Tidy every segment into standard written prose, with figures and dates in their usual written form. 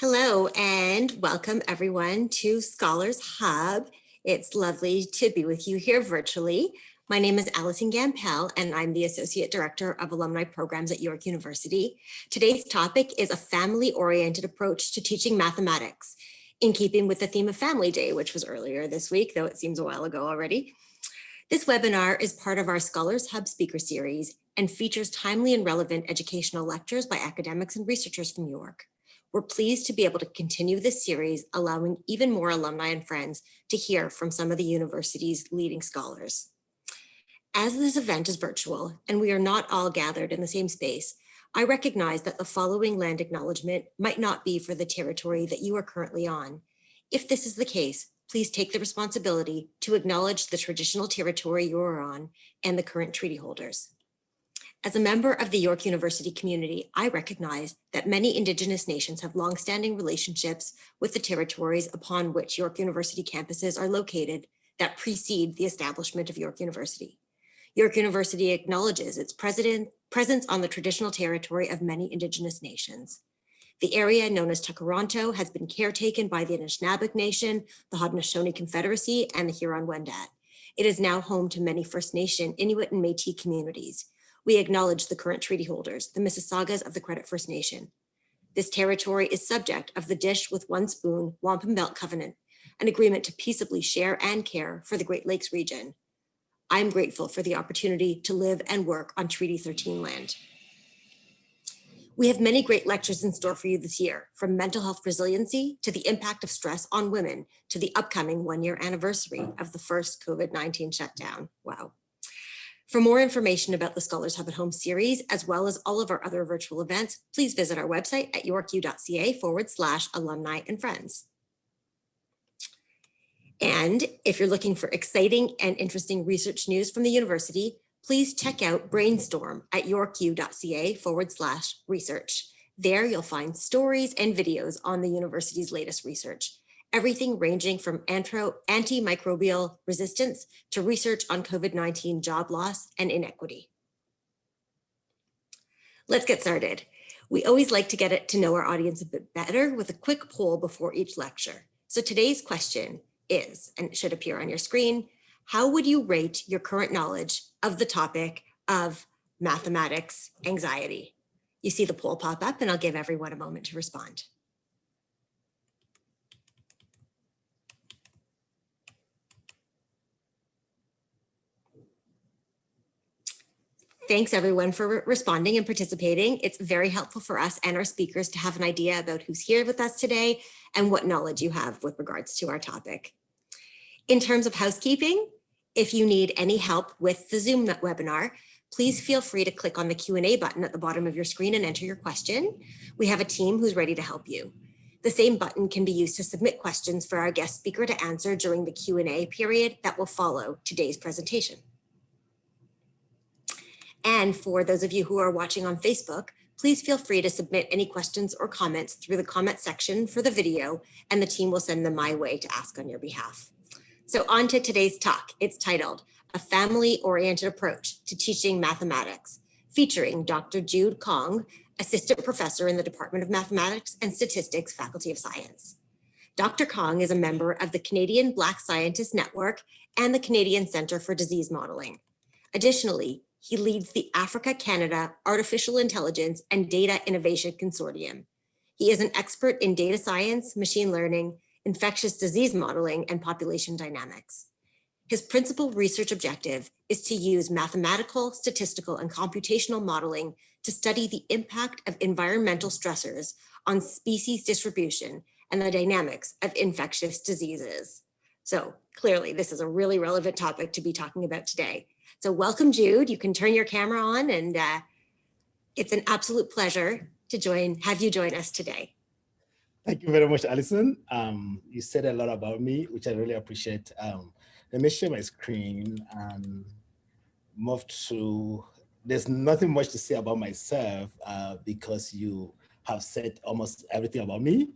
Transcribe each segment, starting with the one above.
Hello and welcome everyone to Scholars Hub. It's lovely to be with you here virtually. My name is Allison Gampel and I'm the Associate Director of Alumni Programs at York University. Today's topic is a family-oriented approach to teaching mathematics, in keeping with the theme of Family Day, which was earlier this week, though it seems a while ago already. This webinar is part of our Scholars Hub speaker series and features timely and relevant educational lectures by academics and researchers from York. We're pleased to be able to continue this series, allowing even more alumni and friends to hear from some of the university's leading scholars. As this event is virtual and we are not all gathered in the same space, I recognize that the following land acknowledgement might not be for the territory that you are currently on. If this is the case, please take the responsibility to acknowledge the traditional territory you are on and the current treaty holders. As a member of the York University community, I recognize that many Indigenous nations have longstanding relationships with the territories upon which York University campuses are located that precede the establishment of York University. York University acknowledges its presence on the traditional territory of many Indigenous nations. The area known as Tkaronto has been caretaken by the Anishinaabe Nation, the Haudenosaunee Confederacy, and the Huron-Wendat. It is now home to many First Nation, Inuit, and Métis communities. We acknowledge the current treaty holders, the Mississaugas of the Credit First Nation. This territory is subject of the Dish with One Spoon Wampum Belt Covenant, an agreement to peaceably share and care for the Great Lakes region. I'm grateful for the opportunity to live and work on Treaty 13 land. We have many great lectures in store for you this year, from mental health resiliency to the impact of stress on women to the upcoming one-year anniversary of the first COVID-19 shutdown. Wow. For more information about the Scholars Hub at Home series, as well as all of our other virtual events, please visit our website at yorku.ca/alumni and friends. And if you're looking for exciting and interesting research news from the university, please check out Brainstorm at yorku.ca/research. There you'll find stories and videos on the university's latest research. Everything ranging from antimicrobial resistance to research on COVID-19 job loss and inequity. Let's get started. We always like to get to know our audience a bit better with a quick poll before each lecture. So today's question is, and it should appear on your screen, how would you rate your current knowledge of the topic of mathematics anxiety? You see the poll pop up and I'll give everyone a moment to respond. Thanks everyone for responding and participating. It's very helpful for us and our speakers to have an idea about who's here with us today and what knowledge you have with regards to our topic. In terms of housekeeping, if you need any help with the Zoom webinar, please feel free to click on the Q&A button at the bottom of your screen and enter your question. We have a team who's ready to help you. The same button can be used to submit questions for our guest speaker to answer during the Q&A period that will follow today's presentation. And for those of you who are watching on Facebook, please feel free to submit any questions or comments through the comment section for the video, and the team will send them my way to ask on your behalf. So on to today's talk. It's titled, A Family-Oriented Approach to Teaching Mathematics, featuring Dr. Jude Kong, Assistant Professor in the Department of Mathematics and Statistics, Faculty of Science. Dr. Kong is a member of the Canadian Black Scientists Network and the Canadian Centre for Disease Modelling. Additionally, he leads the Africa-Canada Artificial Intelligence and Data Innovation Consortium. He is an expert in data science, machine learning, infectious disease modeling, and population dynamics. His principal research objective is to use mathematical, statistical, and computational modeling to study the impact of environmental stressors on species distribution and the dynamics of infectious diseases. So clearly, this is a really relevant topic to be talking about today. So welcome, Jude. You can turn your camera on, and it's an absolute pleasure to have you join us today. Thank you very much, Alison. You said a lot about me, which I really appreciate. Let me share my screen and move to, there's nothing much to say about myself because you have said almost everything about me.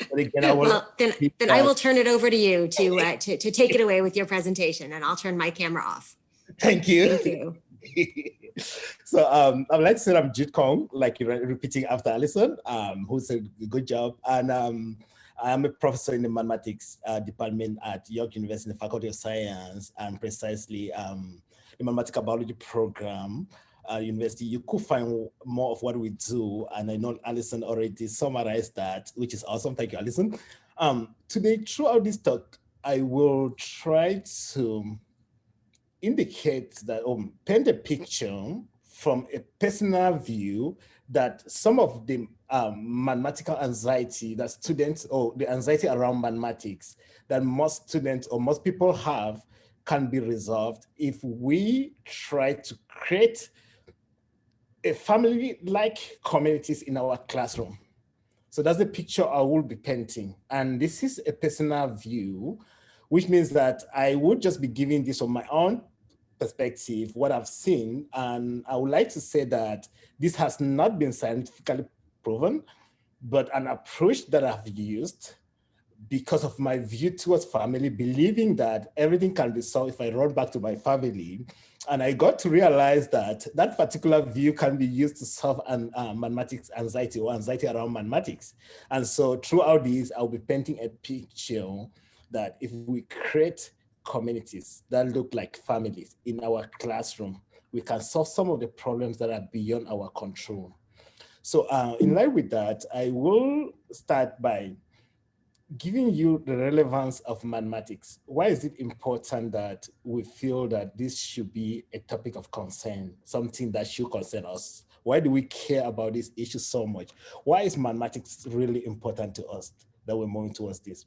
But again, I then I will turn it over to you to take it away with your presentation, and I'll turn my camera off. Thank you. Thank you. So I would like to say I'm Jude Kong, like you're repeating after Alison, who said a good job. And I am a professor in the mathematics department at York University in the Faculty of Science, and precisely the mathematical biology program university. You could find more of what we do, and I know Alison already summarized that, which is awesome. Thank you, Alison. Today, throughout this talk, I will try to indicate that, paint a picture from a personal view that some of the mathematical anxiety that students, or the anxiety around mathematics that most students or most people have, can be resolved if we try to create a family-like communities in our classroom. So that's the picture I will be painting. And this is a personal view, which means that I would just be giving this on my own perspective, what I've seen. And I would like to say that this has not been scientifically proven, but an approach that I've used because of my view towards family, believing that everything can be solved if I run back to my family. And I got to realize that that particular view can be used to solve mathematics anxiety or anxiety around mathematics. And so throughout this, I'll be painting a picture that if we create communities that look like families in our classroom, we can solve some of the problems that are beyond our control. So in line with that, I will start by giving you the relevance of mathematics. Why is it important that we feel that this should be a topic of concern, something that should concern us? Why do we care about this issue so much? Why is mathematics really important to us that we're moving towards this?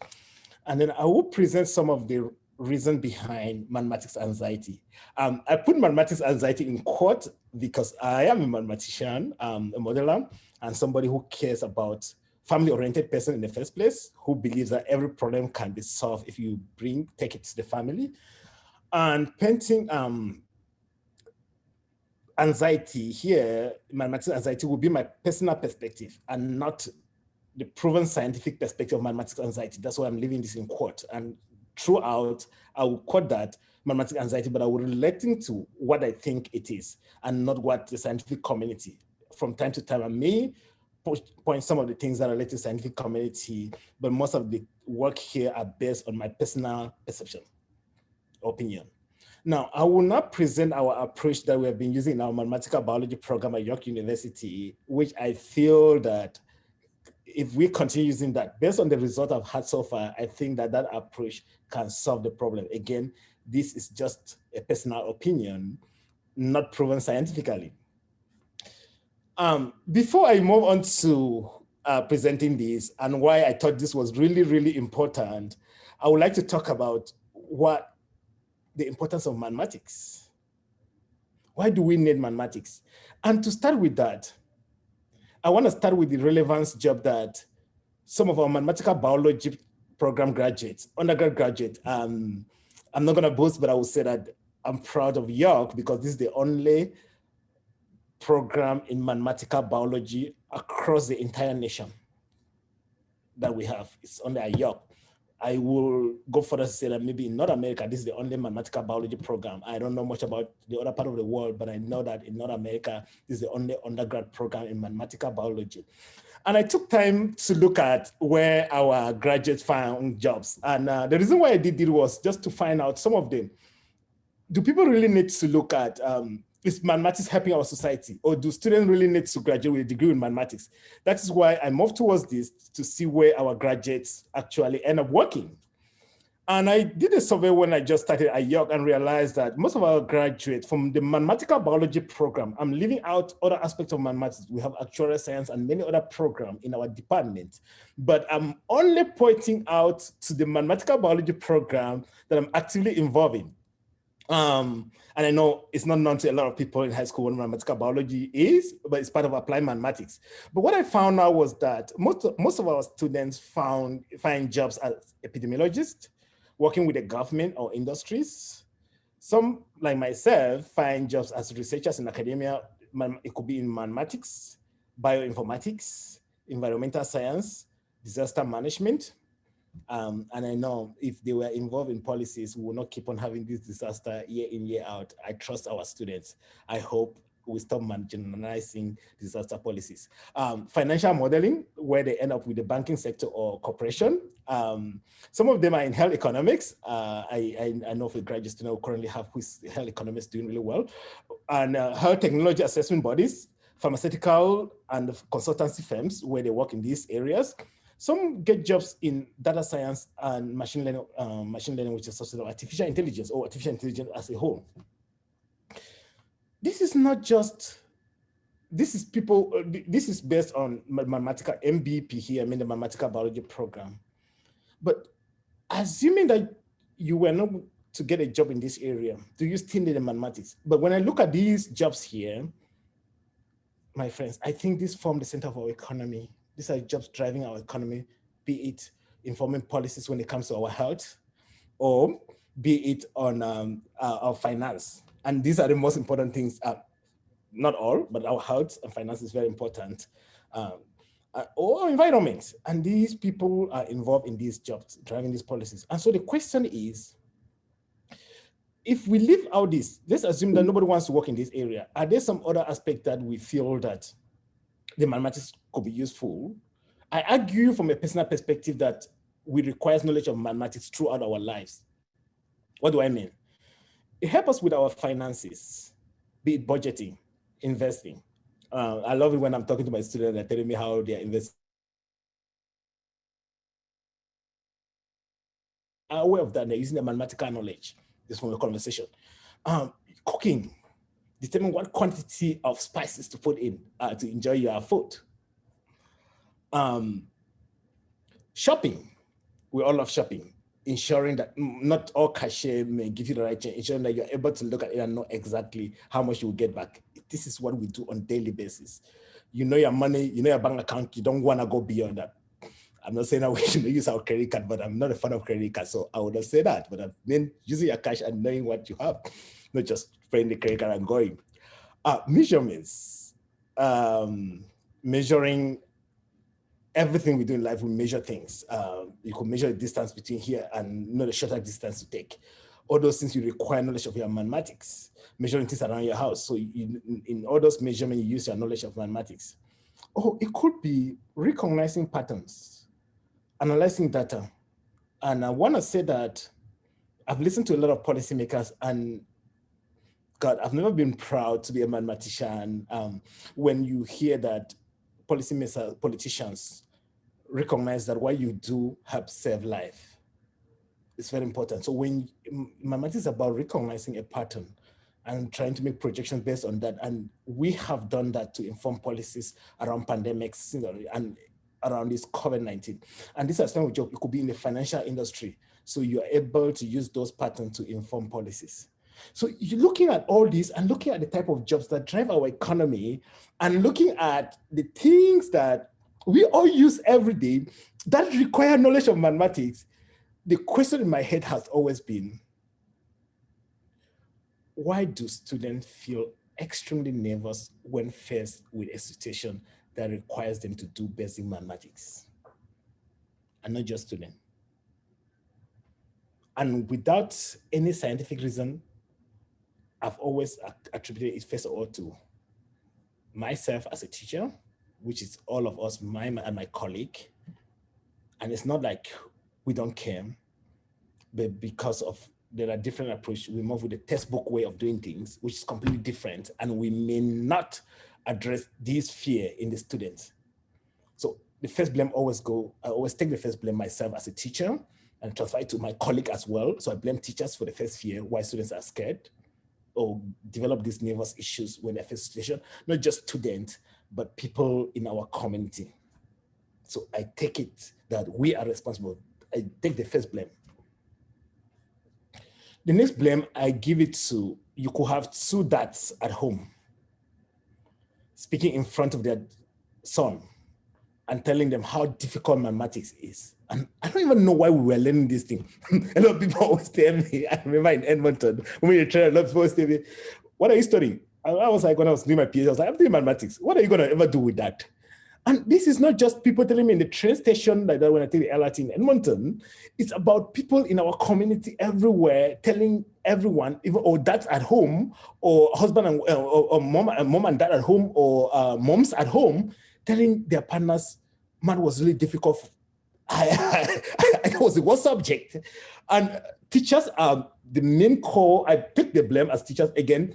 And then I will present some of the reason behind mathematics anxiety. I put mathematics anxiety in quote because I am a mathematician, a modeler, and somebody who cares about family-oriented person in the first place, who believes that every problem can be solved if you take it to the family. And painting anxiety here, mathematics anxiety will be my personal perspective and not the proven scientific perspective of mathematics anxiety. That's why I'm leaving this in quote. And throughout, I will quote that mathematics anxiety, but I will relate it to what I think it is and not what the scientific community. From time to time, I may point some of the things that relate to scientific community, but most of the work here are based on my personal perception, opinion. Now, I will not present our approach that we have been using in our mathematical biology program at York University, which I feel that if we continue using that, based on the result I've had so far, I think that that approach can solve the problem. Again, this is just a personal opinion, not proven scientifically. Before I move on to presenting this and why I thought this was really, really important, I would like to talk about what the importance of mathematics. Why do we need mathematics? And to start with that, I want to start with the relevance job that some of our mathematical biology program graduates, undergrad graduates, I'm not going to boast, but I will say that I'm proud of York because this is the only program in mathematical biology across the entire nation that we have. It's only at York. I will go further to say that maybe in North America, this is the only mathematical biology program. I don't know much about the other part of the world, but I know that in North America, this is the only undergrad program in mathematical biology. And I took time to look at where our graduates found jobs. And the reason why I did it was just to find out some of them. Do people really need to look at, is mathematics helping our society? Or do students really need to graduate with a degree in mathematics? That is why I moved towards this to see where our graduates actually end up working. And I did a survey when I just started at York and realized that most of our graduates from the mathematical biology program, I'm leaving out other aspects of mathematics. We have actuarial science and many other programs in our department, but I'm only pointing out to the mathematical biology program that I'm actively involved in. And I know it's not known to a lot of people in high school what mathematical biology is, but it's part of applied mathematics. But what I found out was that most of our students find jobs as epidemiologists, working with the government or industries. Some, like myself, find jobs as researchers in academia. It could be in mathematics, bioinformatics, environmental science, disaster management. And I know if they were involved in policies, we will not keep on having this disaster year in, year out. I trust our students. I hope we stop marginalizing disaster policies. Financial modeling, where they end up with the banking sector or corporation. Some of them are in health economics. I know of a graduate student who currently have who's health economics doing really well. And health technology assessment bodies, pharmaceutical and consultancy firms where they work in these areas. Some get jobs in data science and machine learning, which is sort of artificial intelligence or artificial intelligence as a whole. This is not just, this is people, this is based on mathematical MBP here, I mean the mathematical biology program. But assuming that you were not to get a job in this area, do you still need the mathematics? But when I look at these jobs here, my friends, I think this form the center of our economy. These are jobs driving our economy, be it informing policies when it comes to our health, or be it on our finance. And these are the most important things, not all, but our health and finance is very important, or environment. And these people are involved in these jobs, driving these policies. And so the question is, if we leave out this, let's assume that nobody wants to work in this area. Are there some other aspect that we feel that the mathematics could be useful? I argue from a personal perspective that we require knowledge of mathematics throughout our lives. What do I mean? It helps us with our finances, be it budgeting, investing. I love it when I'm talking to my students, they're telling me how they're investing. I'm aware of that, they're using the mathematical knowledge, just from the conversation. Cooking, determine what quantity of spices to put in to enjoy your food. Shopping, we all love shopping. Ensuring that not all cashier may give you the right change, ensuring that you're able to look at it and know exactly how much you will get back. This is what we do on a daily basis. You know your money, you know your bank account, you don't want to go beyond that. I'm not saying that we should use our credit card, but I'm not a fan of credit card, so I would not say that. But I mean, using your cash and knowing what you have, not just paying the credit card and going. Measurements, measuring everything we do in life, we measure things. You could measure the distance between here and know the shorter distance to take. All those things you require knowledge of your mathematics, measuring things around your house. So in all those measurements, you use your knowledge of mathematics. Oh, it could be recognizing patterns, analyzing data. And I want to say that I've listened to a lot of policymakers, and God, I've never been proud to be a mathematician. When you hear that policymakers, politicians recognize that what you do helps save life, it's very important. So when mathematics is about recognizing a pattern and trying to make projections based on that, and we have done that to inform policies around pandemics and around this COVID-19. And this is a job, it could be in the financial industry. So you're able to use those patterns to inform policies. So you're looking at all this and looking at the type of jobs that drive our economy and looking at the things that we all use every day that require knowledge of mathematics. The question in my head has always been, why do students feel extremely nervous when faced with a situation that requires them to do basic mathematics? And not just students. And without any scientific reason, I've always attributed it first of all to myself as a teacher, which is all of us, and my colleague. And it's not like we don't care, but because of there are different approaches, we move with the textbook way of doing things, which is completely different, and we may not address this fear in the students. So the first blame I always take the first blame myself as a teacher and transfer it to my colleague as well. So I blame teachers for the first fear, why students are scared or develop these nervous issues when they face situation, not just students, but people in our community. So I take it that we are responsible. I take the first blame. The next blame, I give it to, you could have two dads at home speaking in front of their son and telling them how difficult mathematics is. And I don't even know why we were learning this thing. A lot of people always tell me, I remember in Edmonton, when we trained, a lot of people always tell me, what are you studying? I was like, when I was doing my PhD, I was like, I'm doing mathematics. What are you gonna ever do with that? And this is not just people telling me in the train station like that when I take the LRT in Edmonton. It's about people in our community everywhere telling everyone, even or dads at home, or husband and or mom and dad at home, or moms at home, telling their partners, "Man, was really difficult." I was the one subject, and teachers are the main core. I take the blame as teachers again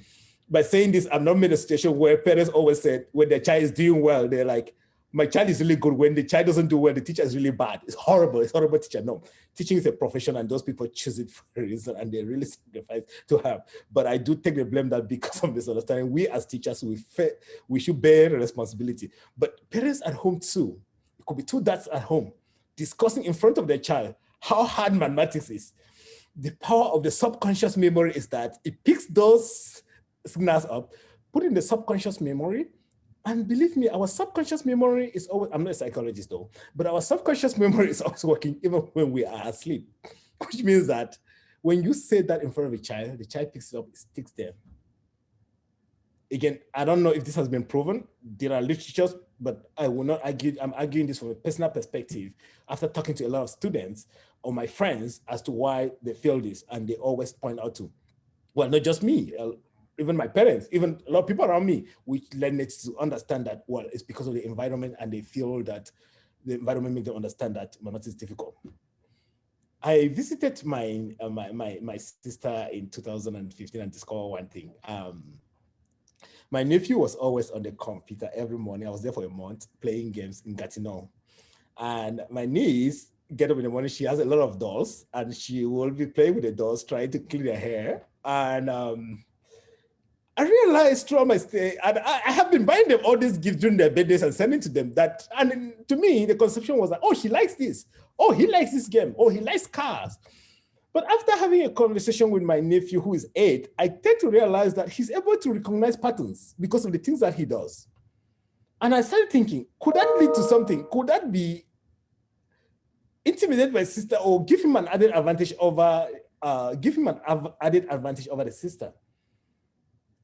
by saying this. I'm not made a situation where parents always said when their child is doing well, they're like, my child is really good. When the child doesn't do well, the teacher is really bad. It's horrible. It's horrible teacher. No, teaching is a profession, and those people choose it for a reason, and they really sacrifice to have. But I do take the blame that because of misunderstanding, we as teachers, we should bear responsibility. But parents at home too, it could be two dads at home discussing in front of their child how hard mathematics is. The power of the subconscious memory is that it picks those signals up, put in the subconscious memory. And believe me, our subconscious memory is always, I'm not a psychologist though, but our subconscious memory is always working even when we are asleep, which means that when you say that in front of a child, the child picks it up, it sticks there. Again, I don't know if this has been proven. There are literatures, but I will not argue. I'm arguing this from a personal perspective after talking to a lot of students or my friends as to why they feel this. And they always point out to, well, not just me, even my parents, even a lot of people around me, which led me to understand that, well, it's because of the environment, and they feel that the environment makes them understand that mathematics is difficult. I visited my sister in 2015 and discovered one thing. My nephew was always on the computer every morning. I was there for a month playing games in Gatineau. And my niece get up in the morning, she has a lot of dolls, and she will be playing with the dolls, trying to clean her hair. And I realized throughout my stay, and I have been buying them all these gifts during their birthdays and sending to them that, and to me, the conception was like, oh, she likes this. Oh, he likes this game. Oh, he likes cars. But after having a conversation with my nephew, who is 8, I tend to realize that he's able to recognize patterns because of the things that he does. And I started thinking, could that lead to something? Could that be intimidate my sister or give him an added advantage over, the sister?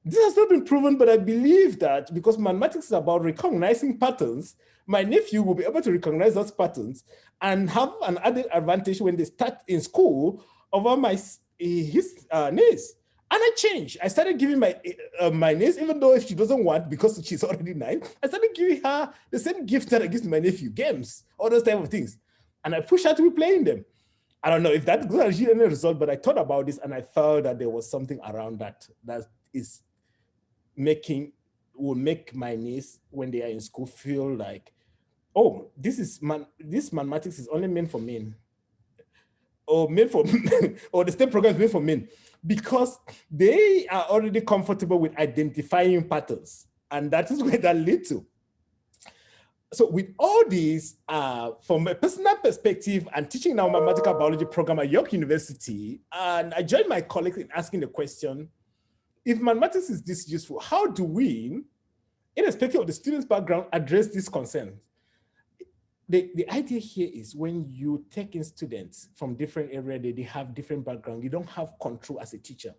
This has not been proven, but I believe that because mathematics is about recognizing patterns, my nephew will be able to recognize those patterns and have an added advantage when they start in school over his niece. And I changed. I started giving my niece, even though if she doesn't want, because she's already 9, I started giving her the same gift that I give to my nephew, games, all those type of things. And I pushed her to be playing them. I don't know if that's going to achieve any result, but I thought about this and I felt that there was something around that will make my niece, when they are in school, feel like, oh, this mathematics is only meant for men, or meant for or the STEM program is meant for men, because they are already comfortable with identifying patterns, and that is where that leads to. So with all these, from a personal perspective, and teaching now mathematical biology program at York University, and I joined my colleagues in asking the question, if mathematics is this useful, how do we, irrespective of the student's background, address this concern? The idea here is when you take in students from different areas, they have different background, you don't have control as a teacher.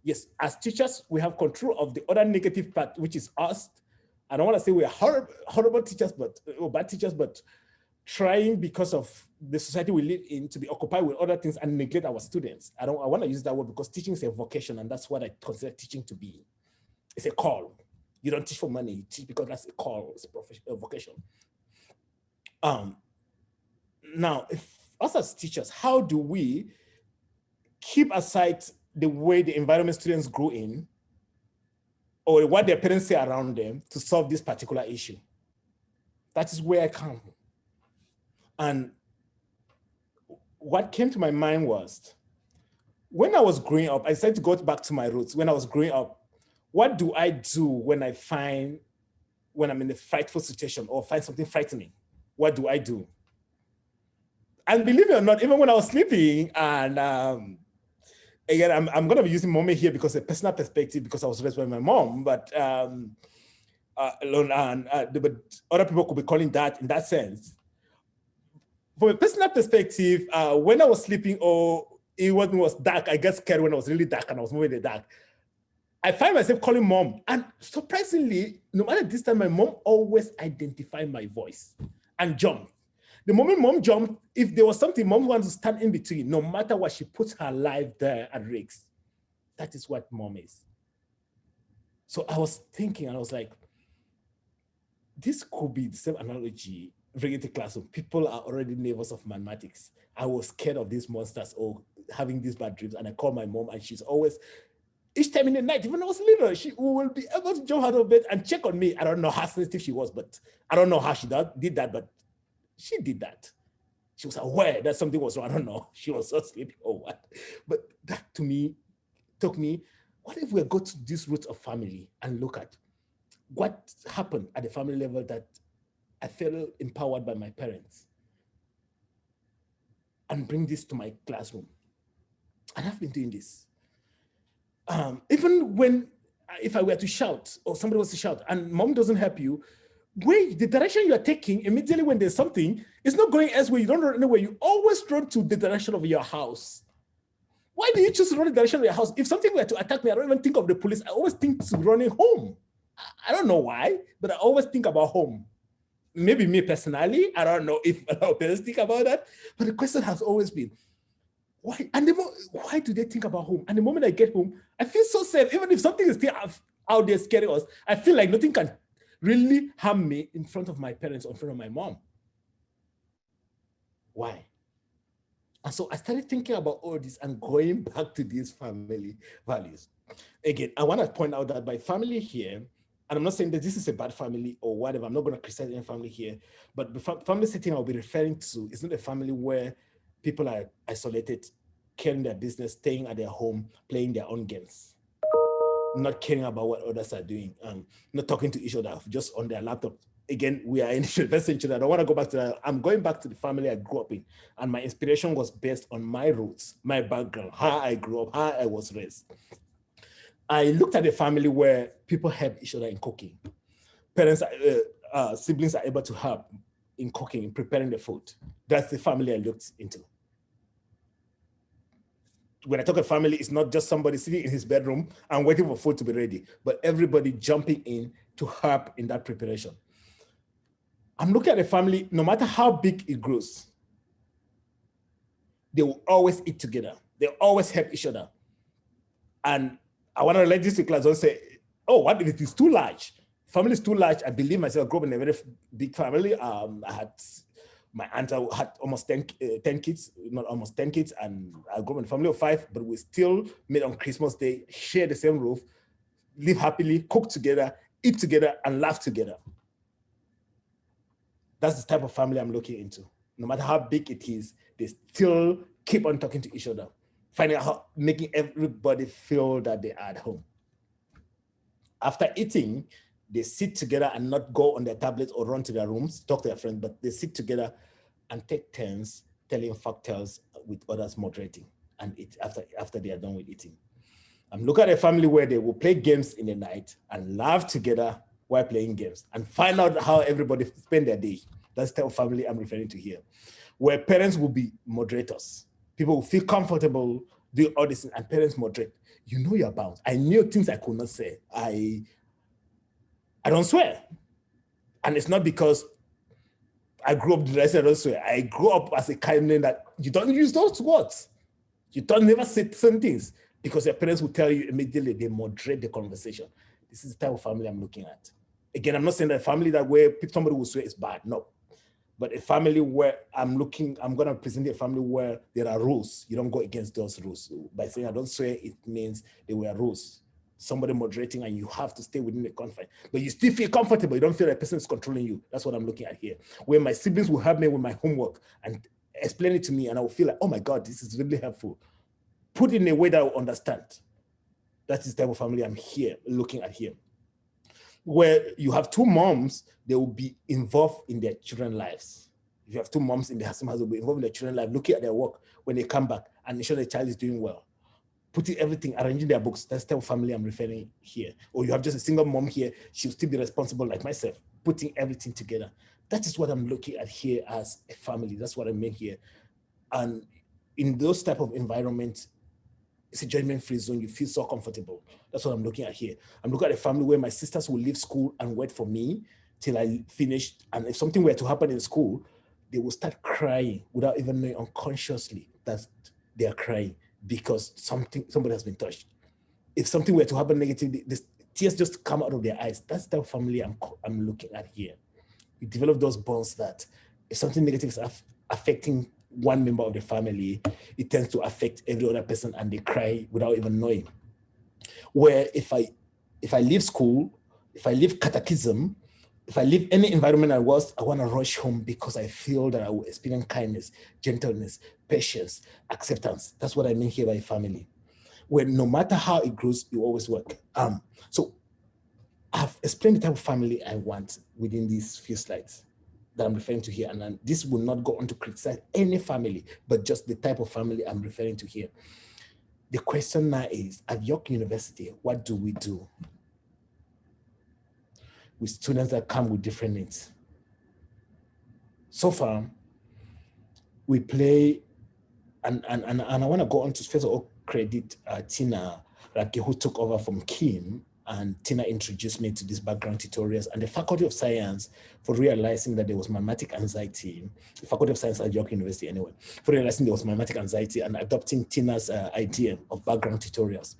Yes, as teachers, we have control of the other negative part, which is us. I don't want to say we're horrible teachers, or bad teachers, but trying, because of the society we live in, to be occupied with other things and neglect our students. I want to use that word because teaching is a vocation, and that's what I consider teaching to be. It's a call. You don't teach for money, you teach because that's a call, it's a vocation. Now, if us as teachers, how do we keep aside the way the environment students grow in, or what their parents say around them, to solve this particular issue? That is where I come. And what came to my mind was, when I was growing up, I decided to go back to my roots. When I was growing up, what do I do when I'm in a frightful situation or find something frightening? What do I do? And believe it or not, even when I was sleeping, and again, I'm going to be using mommy here because a personal perspective, because I was raised by my mom, but but other people could be calling that in that sense. From a personal perspective, when I was sleeping, or it was dark, I get scared when it was really dark and I was moving in the dark, I find myself calling mom. And surprisingly, no matter this time, my mom always identified my voice and jumped. The moment mom jumped, if there was something, mom wanted to stand in between. No matter what, she puts her life there at risk. that is what mom is. So I was thinking, and I was like, this could be the same analogy bringing to classroom. People are already nervous of mathematics. I was scared of these monsters or having these bad dreams. And I called my mom, and she's always, each time in the night, even when I was little, she will be able to jump out of bed and check on me. I don't know how sensitive she was, but I don't know how she did that, but she did that. She was aware that something was wrong. I don't know. She was so sleepy or what. But that to me took me, what if we go to this root of family and look at what happened at the family level that I felt empowered by my parents and bring this to my classroom. And I've been doing this. Even when, if I were to shout or somebody was to shout and mom doesn't help you, the direction you are taking immediately when there's something, it's not going elsewhere. You don't run anywhere. You always run to the direction of your house. Why do you choose to run the direction of your house? If something were to attack me, I don't even think of the police. I always think to running home. I don't know why, but I always think about home. Maybe me personally, I don't know if a lot of parents think about that, but the question has always been, why? And why do they think about home? And the moment I get home, I feel so safe. Even if something is still out there scaring us, I feel like nothing can really harm me in front of my parents or in front of my mom. Why? And so I started thinking about all this and going back to these family values. Again, I want to point out that by family here, and I'm not saying that this is a bad family or whatever, I'm not going to criticize any family here, but the family setting I'll be referring to is not a family where people are isolated, caring their business, staying at their home, playing their own games, not caring about what others are doing, not talking to each other, just on their laptop. Again, we are in the 21st century. I don't want to go back to that. I'm going back to the family I grew up in. And my inspiration was based on my roots, my background, how I grew up, how I was raised. I looked at a family where people help each other in cooking. Parents, siblings are able to help in cooking, in preparing the food. That's the family I looked into. When I talk a family, it's not just somebody sitting in his bedroom and waiting for food to be ready, but everybody jumping in to help in that preparation. I'm looking at a family, no matter how big it grows, they will always eat together. They always help each other. And I want to let this class don't say, oh, what if it is too large? Family is too large. I believe myself, I grew up in a very big family. My aunt had almost 10 kids, not almost 10 kids, and I grew up in a family of 5, but we still meet on Christmas Day, share the same roof, live happily, cook together, eat together, and laugh together. That's the type of family I'm looking into. No matter how big it is, they still keep on talking to each other, finding out how, making everybody feel that they are at home. After eating, they sit together and not go on their tablets or run to their rooms, talk to their friends, but they sit together and take turns telling factors with others moderating and eat after they are done with eating. I'm looking at a family where they will play games in the night and laugh together while playing games and find out how everybody spend their day. That's the type of family I'm referring to here, where parents will be moderators. People will feel comfortable doing all this and parents moderate. You know your bounds. I knew things I could not say. I don't swear. And it's not because I grew up, I don't swear. I grew up as a kind of that you don't use those words. You don't never say certain things because your parents will tell you immediately, they moderate the conversation. This is the type of family I'm looking at. Again, I'm not saying that a family that where somebody will swear is bad, no. But a family where I'm gonna present a family where there are rules. You don't go against those rules. By saying I don't swear, it means there were rules. Somebody moderating and you have to stay within the confine. But you still feel comfortable. You don't feel like a person is controlling you. That's what I'm looking at here. Where my siblings will help me with my homework and explain it to me and I will feel like, oh my God, this is really helpful. Put it in a way that I will understand. That's the type of family I'm here, looking at here. Where you have two moms, they will be involved in their children's lives. If you have two moms in the same house, they'll be involved in their children's life, looking at their work when they come back and ensure the child is doing well. Putting everything, arranging their books, that's the type of family I'm referring here. Or you have just a single mom here, she'll still be responsible like myself, putting everything together. That is what I'm looking at here as a family. That's what I mean here. And in those type of environments, it's a judgment-free zone. You feel so comfortable. That's what I'm looking at here. I'm looking at a family where my sisters will leave school and wait for me till I finish. And if something were to happen in school, they will start crying without even knowing unconsciously that they are crying because somebody has been touched. if something were to happen negatively, the tears just come out of their eyes. That's the family I'm looking at here. We develop those bonds that if something negative is affecting one member of the family, it tends to affect every other person and they cry without even knowing. Where if I leave school, if I leave catechism, if I leave any environment I want to rush home because I feel that I will experience kindness, gentleness, patience, acceptance. That's what I mean here by family. Where no matter how it grows, you always work. So I've explained the type of family I want within these few slides that I'm referring to here. And then this will not go on to criticize any family, but just the type of family I'm referring to here. The question now is, at York University, what do we do with students that come with different needs? So far, we play, and I want to go on to first of all credit Tina Raki, who took over from Kim, and Tina introduced me to these background tutorials, and the Faculty of Science for realizing that there was mimetic anxiety, the Faculty of Science at York University anyway, for realizing there was mimetic anxiety and adopting Tina's idea of background tutorials.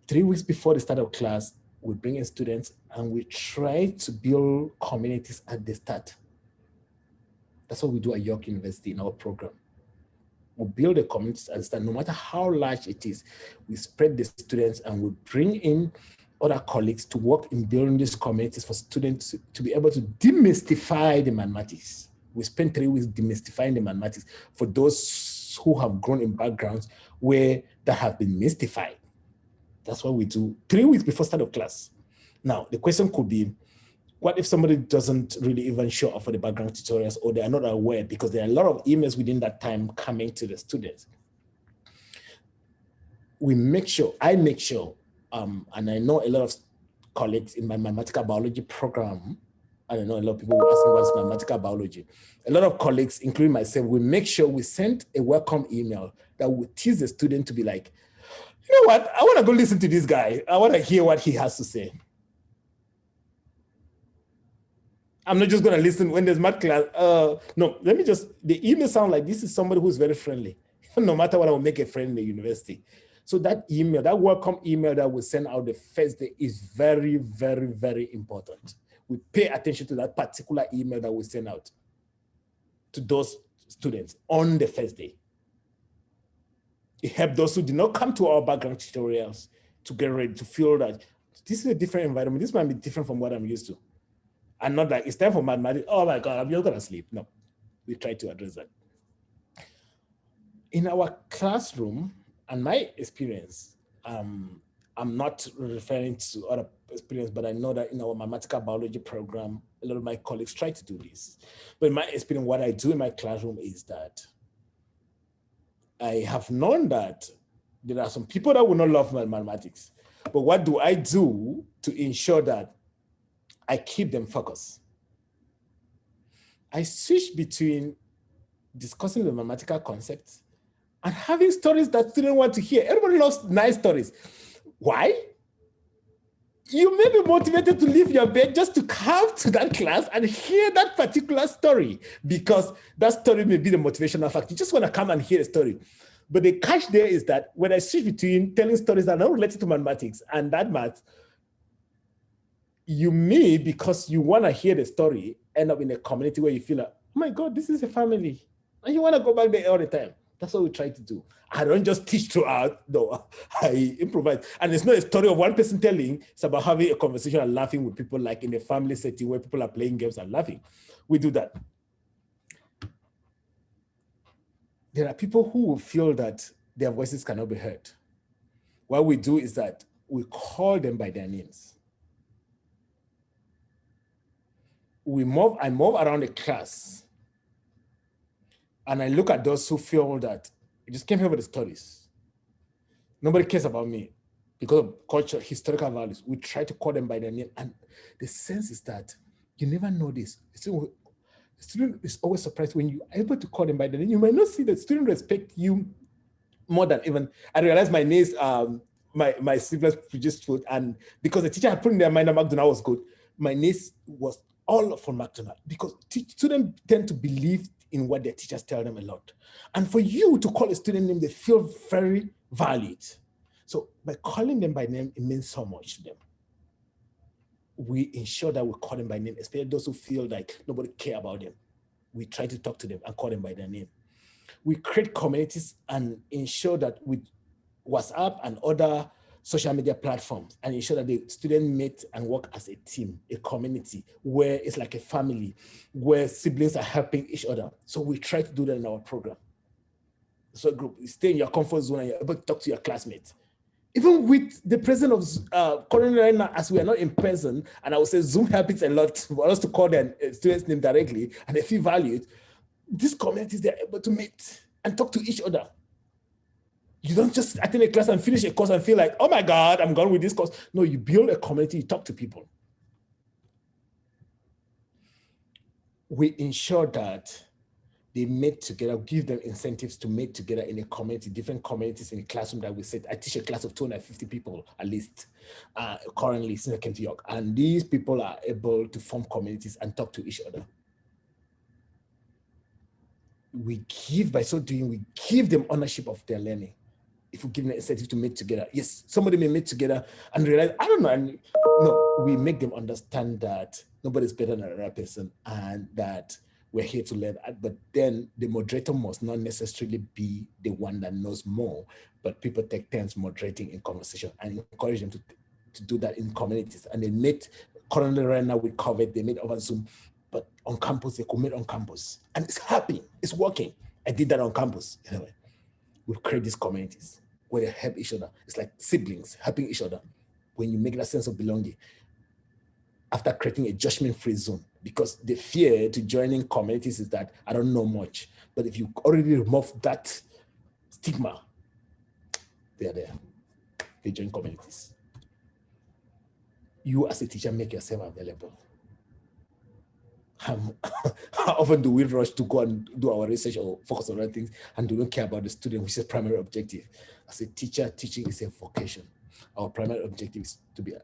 3 weeks before the start of class, we bring in students and we try to build communities at the start. That's what we do at York University in our program. We build a community at the start, no matter how large it is. We spread the students and we bring in other colleagues to work in building these communities for students to be able to demystify the mathematics. We spend 3 weeks demystifying the mathematics for those who have grown in backgrounds where that have been mystified. That's what we do 3 weeks before start of class. Now, the question could be, what if somebody doesn't really even show up for the background tutorials, or they are not aware because there are a lot of emails within that time coming to the students? I make sure, and I know a lot of colleagues in my mathematical biology program, and I know a lot of people were asking what's mathematical biology. A lot of colleagues, including myself, we make sure we send a welcome email that will tease the student to be like, you know what, I want to go listen to this guy. I want to hear what he has to say. I'm not just going to listen when there's math class. No, let me just, the email sound like this is somebody who's very friendly. No matter what, I will make a friend in the university. So that email, that welcome email that we send out the first day is very, very, very important. We pay attention to that particular email that we send out to those students on the first day. It helped those who did not come to our background tutorials to get ready, to feel that this is a different environment. This might be different from what I'm used to. And not like, it's time for mathematics. Oh my God, I'm just gonna sleep. No, we try to address that. In our classroom, and my experience, I'm not referring to other experience, but I know that in our mathematical biology program, a lot of my colleagues try to do this. But in my experience, what I do in my classroom is that I have known that there are some people that will not love mathematics. But what do I do to ensure that I keep them focused? I switch between discussing the mathematical concepts and having stories that students want to hear. Everybody loves nice stories. Why? You may be motivated to leave your bed just to come to that class and hear that particular story, because that story may be the motivational factor. You just want to come and hear a story. But the catch there is that when I switch between telling stories that are not related to mathematics and that math, you may, because you want to hear the story, end up in a community where you feel like, oh my God, this is a family. And you want to go back there all the time. That's what we try to do. I don't just teach throughout, no, I improvise. And it's not a story of one person telling, it's about having a conversation and laughing with people, like in a family setting where people are playing games and laughing. We do that. There are people who will feel that their voices cannot be heard. What we do is that we call them by their names. I move around the class and I look at those who feel that I just came here with the stories. Nobody cares about me because of culture, historical values. We try to call them by their name. And the sense is that you never know this. The student is always surprised when you're able to call them by their name. You might not see the student respect you more than even, I realized my niece, my siblings produced food, and because the teacher had put in their mind that McDonald's was good, my niece was all for McDonald's, because students tend to believe in what their teachers tell them a lot. And for you to call a student name, they feel very valued. So by calling them by name, it means so much to them. We ensure that we call them by name, especially those who feel like nobody care about them. We try to talk to them and call them by their name. We create communities and ensure that with WhatsApp and other social media platforms, and ensure that the students meet and work as a team, a community where it's like a family, where siblings are helping each other. So we try to do that in our program. So group, stay in your comfort zone and you're able to talk to your classmates. Even with the presence of Corona right now, as we are not in person, and I would say Zoom helps a lot for us to call their students' name directly, and they feel valued. These communities, they're able to meet and talk to each other. You don't just attend a class and finish a course and feel like, oh my God, I'm gone with this course. No, you build a community, you talk to people. We ensure that they meet together, give them incentives to meet together in a community, different communities in a classroom that we set. I teach a class of 250 people at least currently since I came to York. And these people are able to form communities and talk to each other. By so doing, we give them ownership of their learning. If we give them an incentive to meet together, yes, somebody may meet together and realize, I don't know, and no, we make them understand that nobody's better than another person and that we're here to learn. But then the moderator must not necessarily be the one that knows more, but people take turns moderating in conversation and encourage them to do that in communities. And they meet, currently right now with COVID, they meet over Zoom, but on campus, they could meet on campus. And it's happening, it's working. I did that on campus, anyway. We create these communities where they help each other. It's like siblings helping each other. When you make that sense of belonging, after creating a judgment-free zone, because the fear to joining communities is that I don't know much. But if you already remove that stigma, they're there. They join communities. You as a teacher, make yourself available. How often do we rush to go and do our research or focus on other things and do not care about the student, which is primary objective? As a teacher, teaching is a vocation. Our primary objective is to be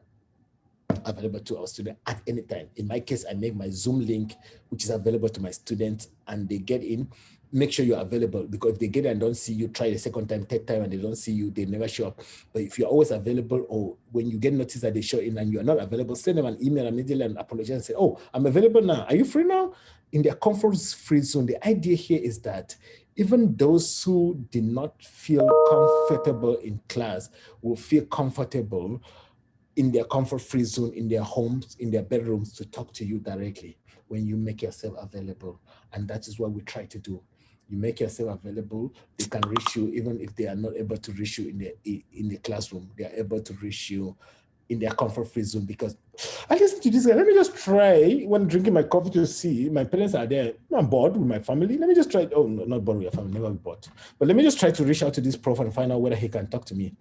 available to our students at any time. In my case, I make my Zoom link, which is available to my students, and they get in. Make sure you're available, because if they get in and don't see you, try the second time, third time, and they don't see you, they never show up. But if you're always available, or when you get noticed that they show in and you're not available, send them an email immediately and apologize and say, oh, I'm available now. Are you free now? In their comfort-free zone, the idea here is that even those who did not feel comfortable in class will feel comfortable in their comfort-free zone, in their homes, in their bedrooms, to talk to you directly when you make yourself available. And that is what we try to do. You make yourself available, they can reach you even if they are not able to reach you in the classroom. They are able to reach you in their comfort-free zone, because I listen to this guy. Let me just try when drinking my coffee to see my parents are there. I'm bored with my family. Let me just try. Oh, no, not bored with your family, never be bored. But let me just try to reach out to this prof and find out whether he can talk to me.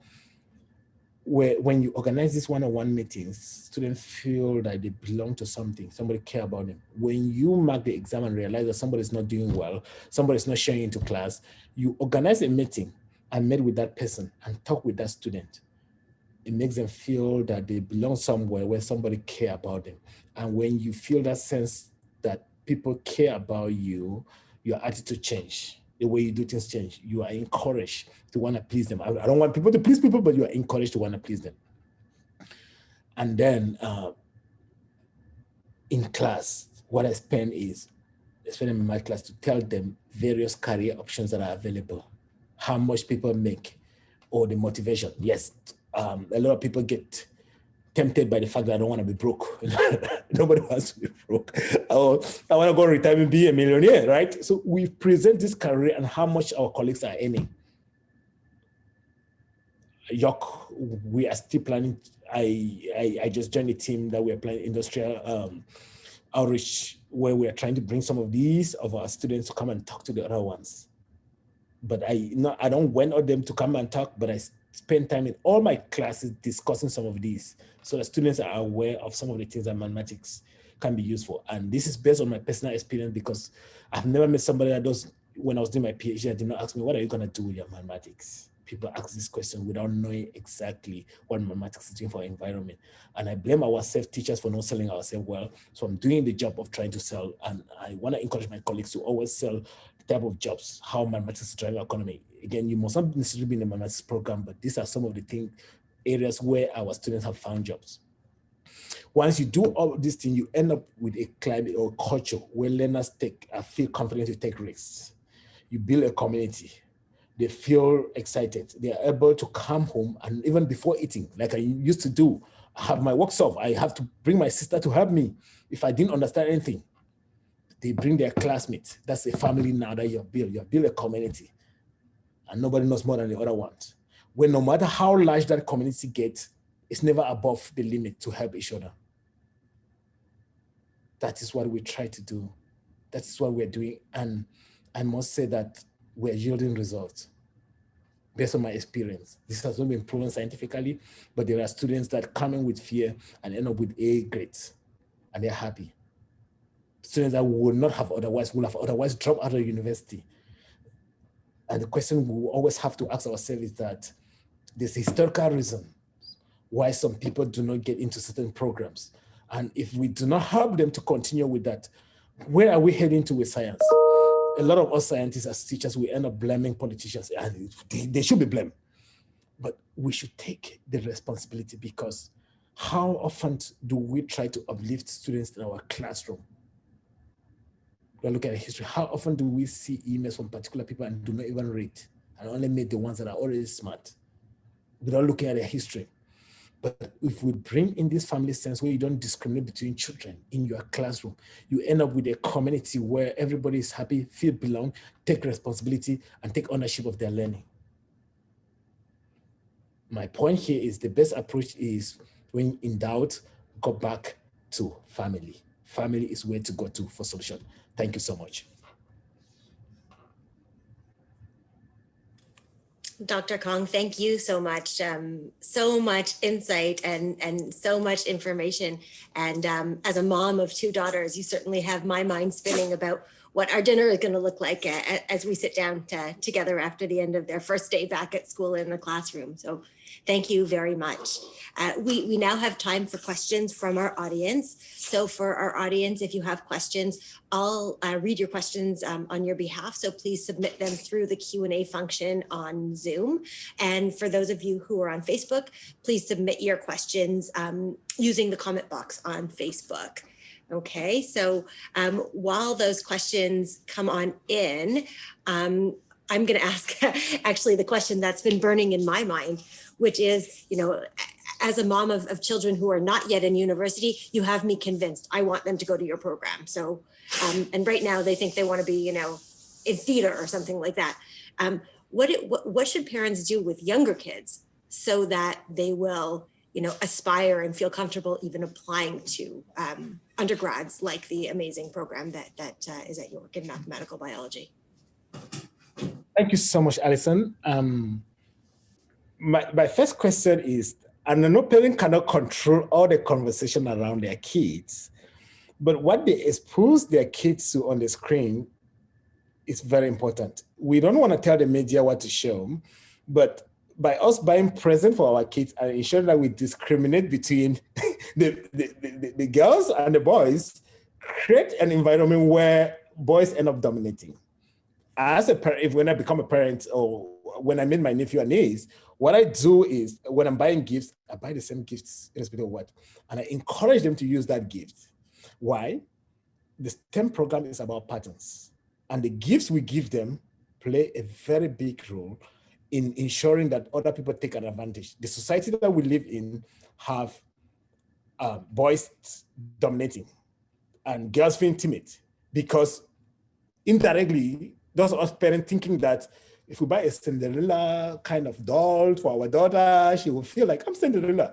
When you organize these one-on-one meetings, students feel that they belong to something, somebody care about them. When you mark the exam and realize that somebody's not doing well, somebody's not showing into class, you organize a meeting and meet with that person and talk with that student. It makes them feel that they belong somewhere where somebody care about them. And when you feel that sense that people care about you, your attitude change. The way you do things change. You are encouraged to want to please them. I don't want people to please people, but you are encouraged to want to please them. And then in class, what I spend in my class to tell them various career options that are available, how much people make, or the motivation. Yes, a lot of people get tempted by the fact that I don't want to be broke. Nobody wants to be broke. Oh, I want to go retire and be a millionaire, right? So we present this career and how much our colleagues are earning. York, we are still planning. I just joined a team that we are planning industrial outreach, where we are trying to bring some of our students to come and talk to the other ones. But I don't want them to come and talk, but I spend time in all my classes discussing some of these, so that students are aware of some of the things that mathematics can be used for. And this is based on my personal experience, because I've never met somebody that does, when I was doing my PhD, I did not ask me, what are you going to do with your mathematics? people ask this question without knowing exactly what mathematics is doing for our environment. And I blame ourselves teachers for not selling ourselves well. So I'm doing the job of trying to sell. And I want to encourage my colleagues to always sell the type of jobs, how mathematics is driving our economy. Again, you must not necessarily be in a mathematics program, but these are some of the areas where our students have found jobs. Once you do all of these things, you end up with a climate or culture where learners feel confident to take risks. You build a community. They feel excited. They are able to come home, and even before eating, like I used to do, I have my workshop. I have to bring my sister to help me if I didn't understand anything. They bring their classmates. That's a family now that you have built. You have built a community, and nobody knows more than the other ones. When no matter how large that community gets, it's never above the limit to help each other. That is what we try to do. That is what we're doing. And I must say that we're yielding results based on my experience. This has not been proven scientifically, but there are students that come in with fear and end up with A grades, and they're happy. Students that would not have otherwise, will have otherwise dropped out of university. And the question we always have to ask ourselves is that there's a historical reason why some people do not get into certain programs. And if we do not help them to continue with that, where are we heading to with science? A lot of us scientists as teachers, we end up blaming politicians, and they should be blamed. But we should take the responsibility, because how often do we try to uplift students in our classroom? We look at the history. How often do we see emails from particular people and do not even read, and only meet the ones that are already smart without looking at their history? But if we bring in this family sense where you don't discriminate between children in your classroom, you end up with a community where everybody is happy, feel belong, take responsibility, and take ownership of their learning. My point here is the best approach is, when in doubt, go back to family. Family is where to go to for solution. Thank you so much. Dr. Kong, thank you so much. So much insight and so much information. And as a mom of two daughters, you certainly have my mind spinning about what our dinner is going to look like as we sit down together after the end of their first day back at school in the classroom. So thank you very much. We now have time for questions from our audience. So for our audience, if you have questions, I'll read your questions on your behalf. So please submit them through the Q&A function on Zoom. And for those of you who are on Facebook, please submit your questions using the comment box on Facebook. Okay, so while those questions come on in, I'm going to ask actually the question that's been burning in my mind, which is, as a mom of children who are not yet in university, you have me convinced. I want them to go to your program. So, and right now they think they want to be, in theater or something like that. What should parents do with younger kids so that they will, aspire and feel comfortable even applying to undergrads like the amazing program that is at York in mathematical biology? Thank you so much, Alison. My first question is, and I know parents cannot control all the conversation around their kids, but what they expose their kids to on the screen is very important. We don't want to tell the media what to show, but by us buying presents for our kids and ensuring that we discriminate between the girls and the boys, create an environment where boys end up dominating. As a parent, when I become a parent or when I meet my nephew and niece, what I do is when I'm buying gifts, I buy the same gifts irrespective of what, and I encourage them to use that gift. Why? The STEM program is about patterns, and the gifts we give them play a very big role in ensuring that other people take an advantage. The society that we live in have boys dominating and girls feeling timid, because indirectly, those of us parents thinking that if we buy a Cinderella kind of doll for our daughter, she will feel like, I'm Cinderella.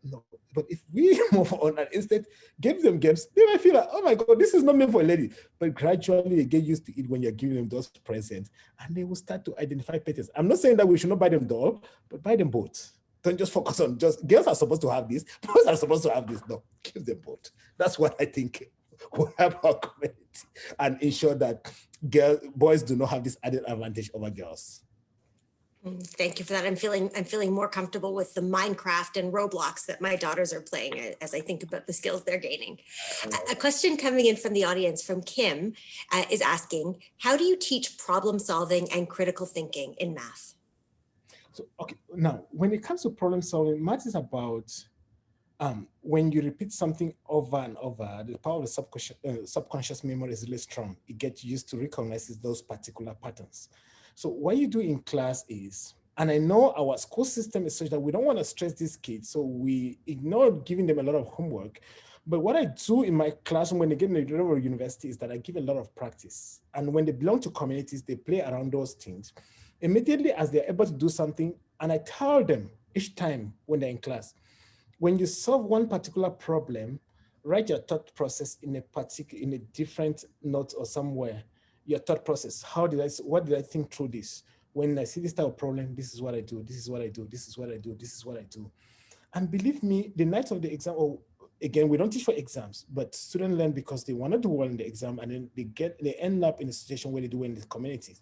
No, but if we move on and instead give them games, they might feel like, oh my God, this is not meant for a lady. But gradually they get used to it when you're giving them those presents, and they will start to identify patterns. I'm not saying that we should not buy them doll, but buy them both. Don't just focus on just girls are supposed to have this, boys are supposed to have this. No, give them both. That's what I think will help our community and ensure that boys do not have this added advantage over girls. Thank you for that. I'm feeling more comfortable with the Minecraft and Roblox that my daughters are playing as I think about the skills they're gaining. A question coming in from the audience from Kim is asking, how do you teach problem solving and critical thinking in math? So, okay, now when it comes to problem solving, math is about when you repeat something over and over, the power of the subconscious memory is really strong. It gets used to recognize those particular patterns. So what you do in class is, and I know our school system is such that we don't want to stress these kids, so we ignore giving them a lot of homework. But what I do in my classroom when they get in the level of university is that I give a lot of practice. And when they belong to communities, they play around those things. Immediately as they're able to do something, and I tell them each time when they're in class, when you solve one particular problem, write your thought process in a different note or somewhere. Your thought process. What did I think through this? When I see this type of problem, this is what I do. This is what I do. This is what I do. This is what I do. And believe me, the night of the exam, again, we don't teach for exams, but students learn because they want to do well in the exam, and then they end up in a situation where they do well in the communities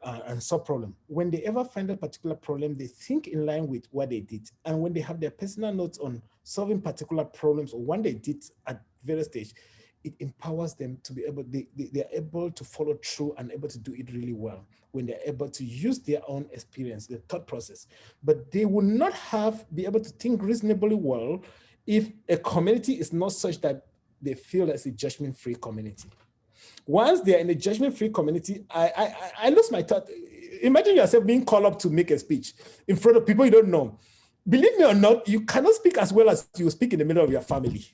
and solve problem. When they ever find a particular problem, they think in line with what they did. And when they have their personal notes on solving particular problems or what they did at various stage, it empowers them to be able, they're able to follow through and able to do it really well when they're able to use their own experience, their thought process. But they will not be able to think reasonably well if a community is not such that they feel it's a judgment-free community. Once they're in a judgment-free community, I lose my thought. Imagine yourself being called up to make a speech in front of people you don't know. Believe me or not, you cannot speak as well as you speak in the middle of your family.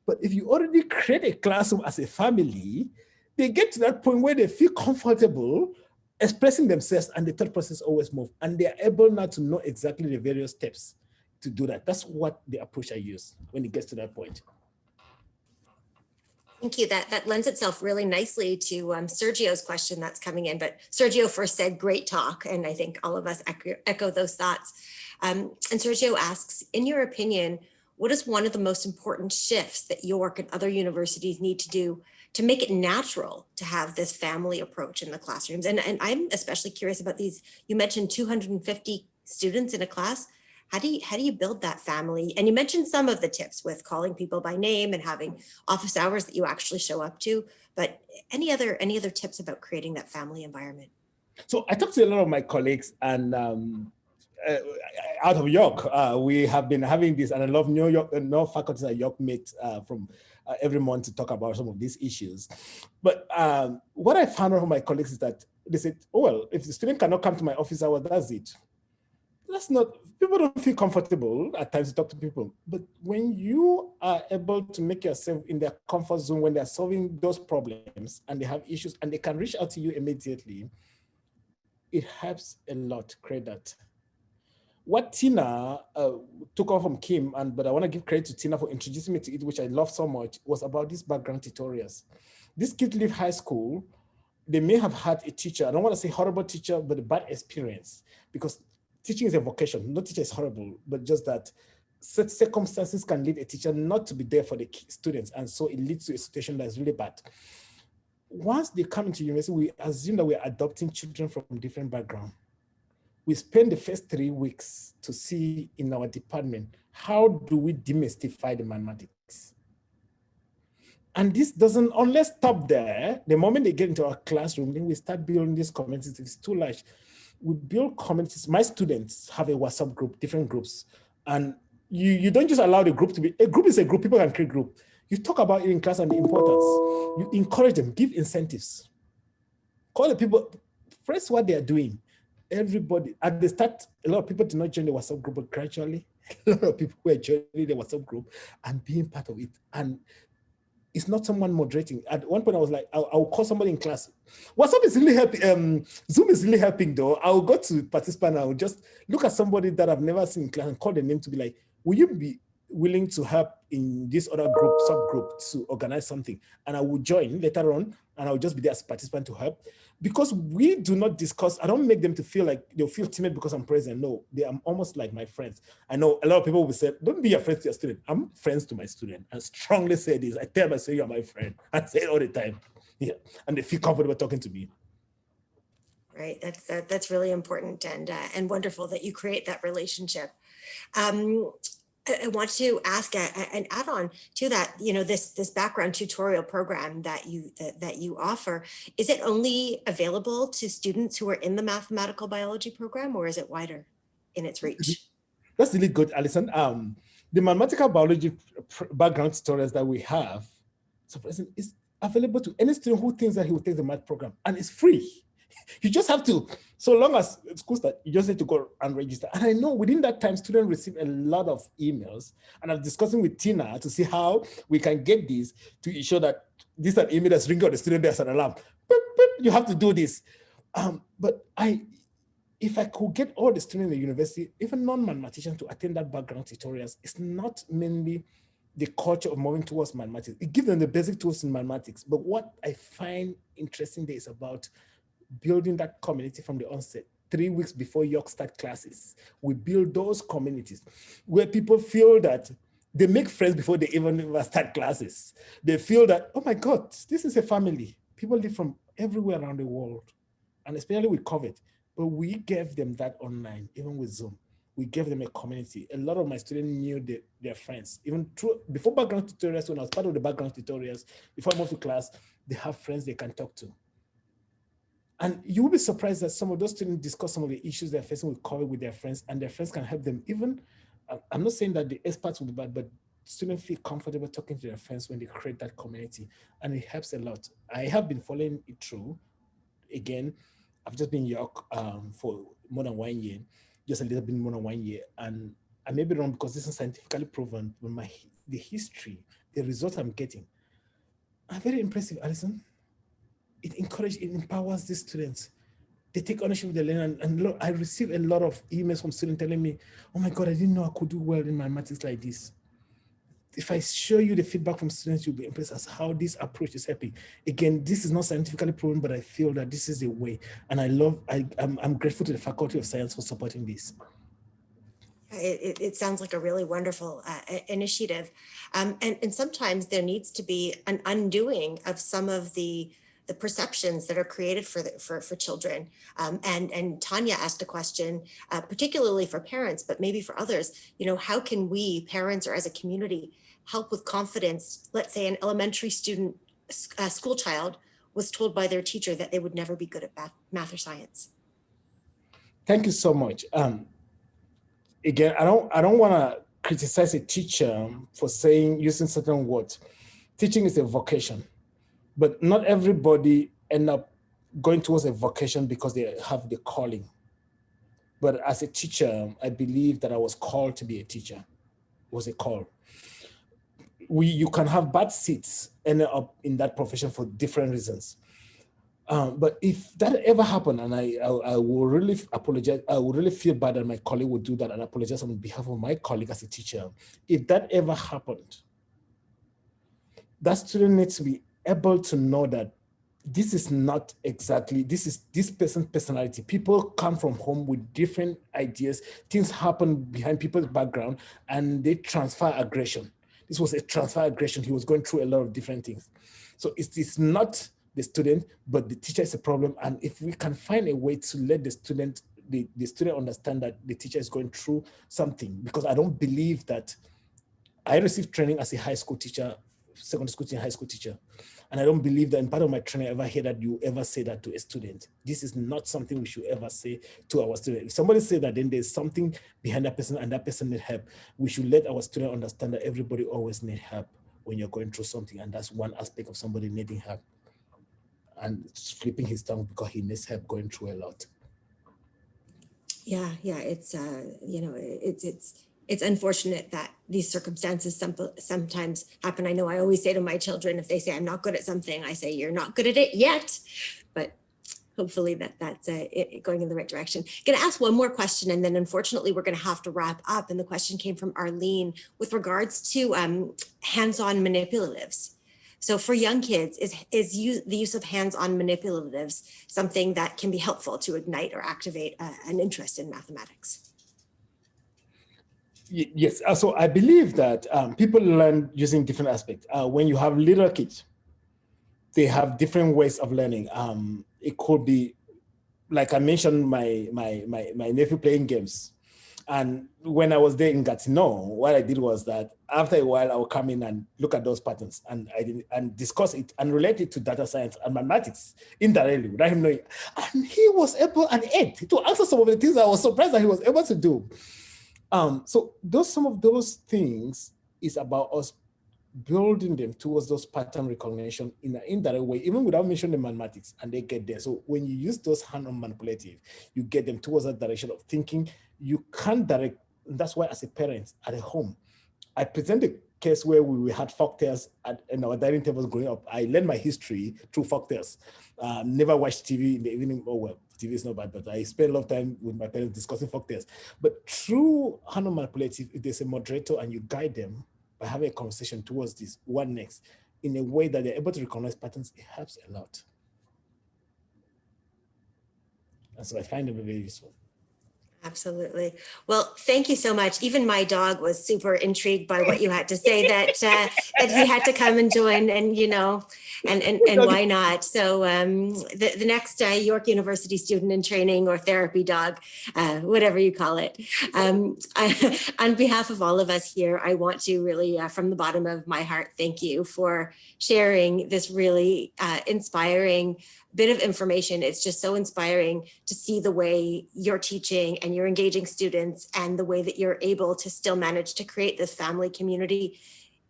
But if you already create a classroom as a family, they get to that point where they feel comfortable expressing themselves, and the thought process always moves. And they're able now to know exactly the various steps to do that. That's what the approach I use when it gets to that point. Thank you. That lends itself really nicely to Sergio's question that's coming in. But Sergio first said, great talk. And I think all of us echo those thoughts. And Sergio asks, in your opinion, what is one of the most important shifts that York and other universities need to do to make it natural to have this family approach in the classrooms? And I'm especially curious about these. You mentioned 250 students in a class. How do you build that family? And you mentioned some of the tips with calling people by name and having office hours that you actually show up to, but any other tips about creating that family environment? So I talked to a lot of my colleagues, and out of York, we have been having this, and I love New York, no faculties at York meet from every month to talk about some of these issues. But what I found out from my colleagues is that they said, oh, well, if the student cannot come to my office hour, that's it. That's not, people don't feel comfortable at times to talk to people. But when you are able to make yourself in their comfort zone, when they're solving those problems and they have issues and they can reach out to you immediately, it helps a lot to create that. What Tina took off from Kim, but I want to give credit to Tina for introducing me to it, which I love so much, was about these background tutorials. These kids leave high school, they may have had a teacher, I don't want to say horrible teacher, but a bad experience, because teaching is a vocation. No teacher is horrible, but just that such circumstances can lead a teacher not to be there for the students. And so it leads to a situation that's really bad. Once they come into university, we assume that we're adopting children from different backgrounds. We spend the first 3 weeks to see in our department, how do we demystify the mathematics? And this doesn't only stop there. The moment they get into our classroom, then we start building these communities. It's too large. We build communities. My students have a WhatsApp group, different groups. And you don't just allow the group to be, a group is a group, people can create group. You talk about it in class and the importance. You encourage them, give incentives. Call the people, press what they are doing. Everybody, at the start, a lot of people did not join the WhatsApp group, but gradually, a lot of people were joining the WhatsApp group and being part of it. And it's not someone moderating. At one point, I was like, I'll call somebody in class. WhatsApp is really helping. Zoom is really helping, though. I'll go to participant and I'll just look at somebody that I've never seen in class and call the name to be like, will you be willing to help in this other group, subgroup, to organize something? And I will join later on, and I'll just be there as a participant to help. Because we do not discuss, I don't make them to feel like they'll feel timid because I'm present. No, they are almost like my friends. I know a lot of people will say, don't be a friend to your student. I'm friends to my student. I strongly say this. I tell myself, you're my friend. I say it all the time. Yeah. And they feel comfortable talking to me. right. That's really important and wonderful that you create that relationship. I want to ask an add-on to that. You know, this background tutorial program that you offer, is it only available to students who are in the mathematical biology program, or is it wider in its reach? That's really good, Alison. The mathematical biology background tutorials that we have, surprisingly, is available to any student who thinks that he will take the math program, and it's free. You just have to, so long as school start, you just need to go and register. And I know within that time, students receive a lot of emails, and I'm discussing with Tina to see how we can get this to ensure that this is an email that's ringing on the student as an alarm. But you have to do this. But if I could get all the students in the university, even non-mathematicians, to attend that background tutorials, it's not mainly the culture of moving towards mathematics. It gives them the basic tools in mathematics. But what I find interesting there is about building that community from the onset. 3 weeks before York start classes, we build those communities where people feel that they make friends before they even start classes. They feel that, oh my God, this is a family. People live from everywhere around the world, and especially with COVID. But we gave them that online, even with Zoom. We gave them a community. A lot of my students knew their friends. Even before background tutorials, when I was part of the background tutorials, before I moved to class, they have friends they can talk to. And you will be surprised that some of those students discuss some of the issues they're facing with COVID with their friends, and their friends can help them. Even, I'm not saying that the experts will be bad, but students feel comfortable talking to their friends when they create that community, and it helps a lot. I have been following it through. Again, I've just been in York for more than 1 year, just a little bit more than 1 year. And I may be wrong because this is scientifically proven, but the history, the results I'm getting are very impressive, Alison. It empowers these students. They take ownership of their learning. And look, I receive a lot of emails from students telling me, oh my God, I didn't know I could do well in mathematics like this. If I show you the feedback from students, you'll be impressed as how this approach is helping. Again, this is not scientifically proven, but I feel that this is the way. And I'm grateful to the Faculty of Science for supporting this. It sounds like a really wonderful initiative. And sometimes there needs to be an undoing of some of the perceptions that are created for children. And Tanya asked a question, particularly for parents, but maybe for others, you know, how can we, parents or as a community, help with confidence? Let's say an elementary student, school child, was told by their teacher that they would never be good at math or science. Thank you so much. Again, I don't want to criticize a teacher for using certain words. Teaching is a vocation, but not everybody end up going towards a vocation because they have the calling. But as a teacher, I believe that I was called to be a teacher. It was a call. You can have bad seats end up in that profession for different reasons. But if that ever happened, and I will really apologize, I would really feel bad that my colleague would do that and apologize on behalf of my colleague as a teacher. If that ever happened, that student needs to be able to know that this is not exactly, this is this person's personality. People come from home with different ideas. Things happen behind people's background and they transfer aggression. This was a transfer aggression. He was going through a lot of different things. So it's not the student, but the teacher is a problem. And if we can find a way to let the student understand that the teacher is going through something, because I don't believe that I received training as a high school teacher, secondary school teacher, high school teacher. And I don't believe that in part of my training I ever hear that you ever say that to a student. This is not something we should ever say to our student. If somebody says that, then there's something behind that person and that person needs help. We should let our student understand that everybody always needs help when you're going through something. And that's one aspect of somebody needing help and flipping his tongue because he needs help going through a lot. Yeah, it's you know, it's unfortunate that these circumstances sometimes happen. I know I always say to my children, if they say I'm not good at something, I say you're not good at it yet, but hopefully that's going in the right direction. Going to ask one more question, and then unfortunately we're going to have to wrap up. And the question came from Arlene with regards to hands-on manipulatives. So for young kids, is the use of hands-on manipulatives something that can be helpful to ignite or activate an interest in mathematics? Yes, so I believe that people learn using different aspects. When you have little kids, they have different ways of learning. It could be like I mentioned, my nephew playing games. And when I was there in Gatineau, what I did was that after a while, I would come in and look at those patterns and discuss it and relate it to data science and mathematics indirectly without him knowing. And he was able and able to answer some of the things I was surprised that he was able to do. So some of those things is about us building them towards those pattern recognition in an indirect way, even without mentioning the mathematics, and they get there. So when you use those hand-on manipulative, you get them towards that direction of thinking. You can't direct, and that's why as a parent at a home, I present a case where we had folktales in our dining tables growing up. I learned my history through folktales. Never watched TV in the evening. Oh, well, TV is not bad, but I spent a lot of time with my parents discussing folktales. But through hand-on manipulative, if there's a moderator and you guide them by having a conversation towards this, what next, in a way that they're able to recognize patterns, it helps a lot. And so I find them very useful. Absolutely. Well, thank you so much. Even my dog was super intrigued by what you had to say, that that he had to come and join, and and why not? So the next York University student in training or therapy dog, whatever you call it. On behalf of all of us here, I want to really, from the bottom of my heart, thank you for sharing this really inspiring bit of information. It's just so inspiring to see the way you're teaching and you're engaging students, and the way that you're able to still manage to create this family community,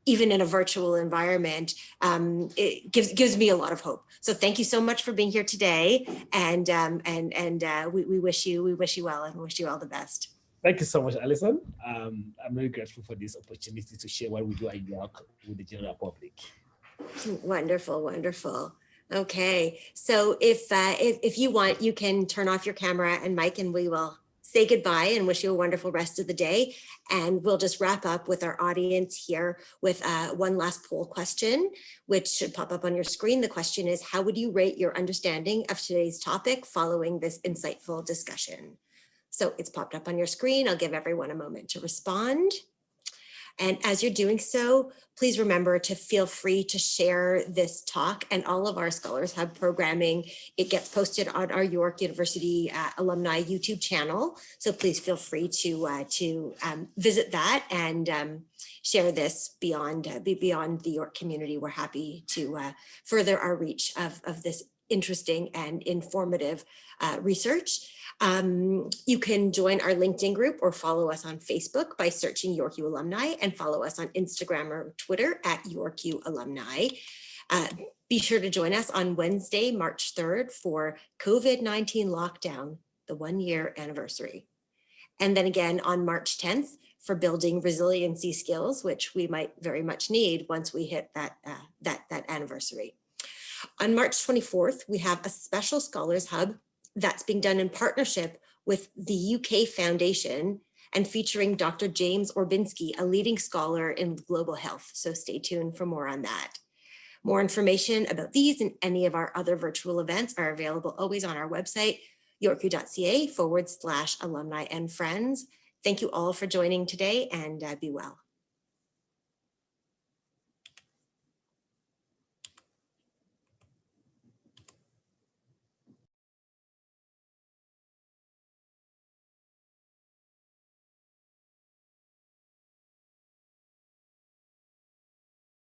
even in a virtual environment. It gives me a lot of hope. So thank you so much for being here today, and we wish you well, and wish you all the best. Thank you so much, Alison. I'm very grateful for this opportunity to share what we do at York with the general public. Wonderful, wonderful. Okay, so if you want, you can turn off your camera and mic, and we will say goodbye and wish you a wonderful rest of the day. And we'll just wrap up with our audience here with one last poll question, which should pop up on your screen. The question is, how would you rate your understanding of today's topic following this insightful discussion? So it's popped up on your screen. I'll give everyone a moment to respond. And as you're doing so, please remember to feel free to share this talk and all of our Scholars Hub programming. It gets posted on our York University alumni YouTube channel. So please feel free to visit that and share this beyond the York community. We're happy to further our reach of this interesting and informative research. You can join our LinkedIn group or follow us on Facebook by searching YorkU Alumni, and follow us on Instagram or Twitter at YorkU Alumni. Be sure to join us on Wednesday, March 3rd for COVID-19 lockdown, the 1-year anniversary. And then again on March 10th for building resiliency skills, which we might very much need once we hit that anniversary. On March 24th, we have a special Scholars Hub that's being done in partnership with the UK Foundation and featuring Dr. James Orbinski, a leading scholar in global health. So stay tuned for more on that. More information about these and any of our other virtual events are available always on our website, yorku.ca/alumni and friends. Thank you all for joining today, and be well.